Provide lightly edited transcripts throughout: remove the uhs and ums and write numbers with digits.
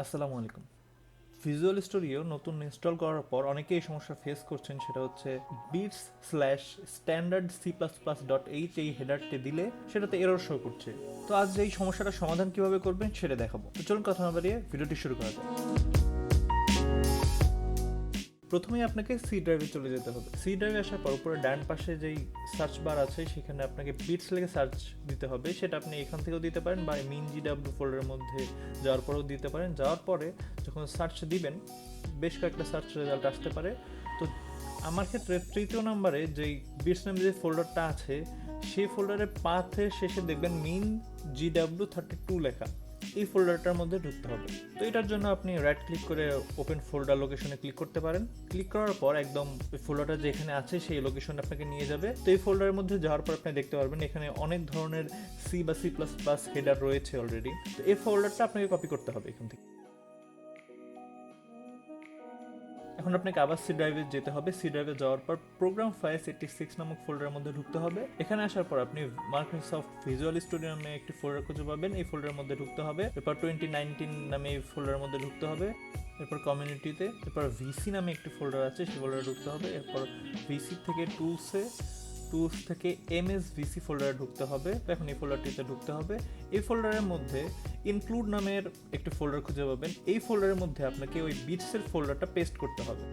আসসালামু আলাইকুম। Visual studio নতুন ইনস্টল করার পর অনেকেই এই সমস্যা ফেস করছেন, সেটা হচ্ছে bits slash standard C plus plus dot H এই হেডারটি দিলে সেটাতে এরর শো করছে। তো আজ এই সমস্যাটার সমাধান কিভাবে করবেন সেটা দেখাবো। তো চলুন কথা না বাড়িয়ে ভিডিওটি শুরু করা যায়। প্রথমেই আপনাকে সি ড্রাইভে চলে যেতে হবে। সি ড্রাইভে আসার পর উপরে ডান পাশে যেই সার্চ বার আছে সেখানে আপনাকে বিটস লিখে সার্চ দিতে হবে। সেটা আপনি এখান থেকেও দিতে পারেন বা মিন জিডাব্লিউ ফোল্ডারের মধ্যে যাওয়ার পরেও দিতে পারেন। যাওয়ার পরে যখন সার্চ দিবেন বেশ কয়েকটা সার্চ রেজাল্ট আসতে পারে। তো আমার ক্ষেত্রে তৃতীয় নম্বরে যেই বিটস নামে যে ফোল্ডারটা আছে সেই ফোল্ডারের পাথের শেষে দেখবেন মিন GW32 লেখা। এই ফোল্ডারটার মধ্যে ঢুকতে হবে। তো এটার জন্য আপনি রাইট ক্লিক করে ওপেন ফোল্ডার লোকেশনে ক্লিক করতে পারেন। ক্লিক করার পর একদম ওই ফোল্ডারটা যেখানে আছে সেই লোকেশনে আপনাকে নিয়ে যাবে। তো এই ফোল্ডারের মধ্যে যাওয়ার পর আপনি দেখতে পারবেন এখানে অনেক ধরনের সি বা সি প্লাস প্লাস হেডার রয়েছে অলরেডি। তো এই ফোল্ডারটা আপনাকে কপি করতে হবে এখান থেকে। এখন আপনাকে আবার সি ড্রাইভে যেতে হবে। সি ড্রাইভে যাওয়ার পর প্রোগ্রাম ফাইলস 86 নামক ফোল্ডারের মধ্যে ঢুকতে হবে। এখানে আসার পর আপনি মাইক্রোসফট ভিজুয়াল স্টুডিও নামে একটি ফোল্ডার খুঁজে পাবেন। এই ফোল্ডারের মধ্যে ঢুকতে হবে। এরপর 2019 নামে এই ফোল্ডারের মধ্যে ঢুকতে হবে। এরপর কমিউনিটিতে, এরপর ভিসি নামে একটি ফোল্ডার আছে সেই ফোল্ডারে ঢুকতে হবে। এরপর ভিসি থেকে টুলস থেকে MSVC ফোল্ডারে ঢুকতে হবে। এখন এই ফোল্ডারটিতে ঢুকতে হবে। এই ফোল্ডারের মধ্যে ইনক্লুড নামের একটি ফোল্ডার খুঁজে পাবেন। এই ফোল্ডারের মধ্যে আপনাকে ওই বিটসের ফোল্ডারটা পেস্ট করতে হবে।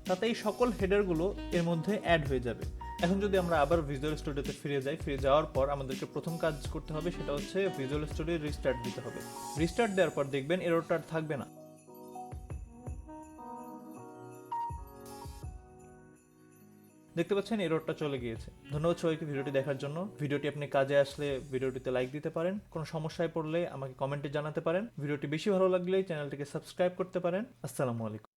তাতে এই সকল হেডারগুলো এর মধ্যে অ্যাড হয়ে যাবে। এখন যদি আমরা আবার ভিজুয়াল স্টুডিওতে ফিরে যাওয়ার পর আমাদেরকে প্রথম কাজ করতে হবে, সেটা হচ্ছে ভিজুয়াল স্টুডিও রিস্টার্ট দিতে হবে। রিস্টার্ট দেওয়ার পর দেখবেন এররটা আর থাকবে না। দেখতে পাচ্ছেন এররটা চলে গিয়েছে। ধন্যবাদ সবাইকে ভিডিওটি দেখার জন্য। ভিডিওটি আপনি কাজে আসলে ভিডিওটিতে লাইক দিতে পারেন। কোনো সমস্যায় পড়লে আমাকে কমেন্টে জানাতে পারেন। ভিডিওটি বেশি ভালো লাগলে চ্যানেলটিকে সাবস্ক্রাইব করতে পারেন। আসসালামু আলাইকুম।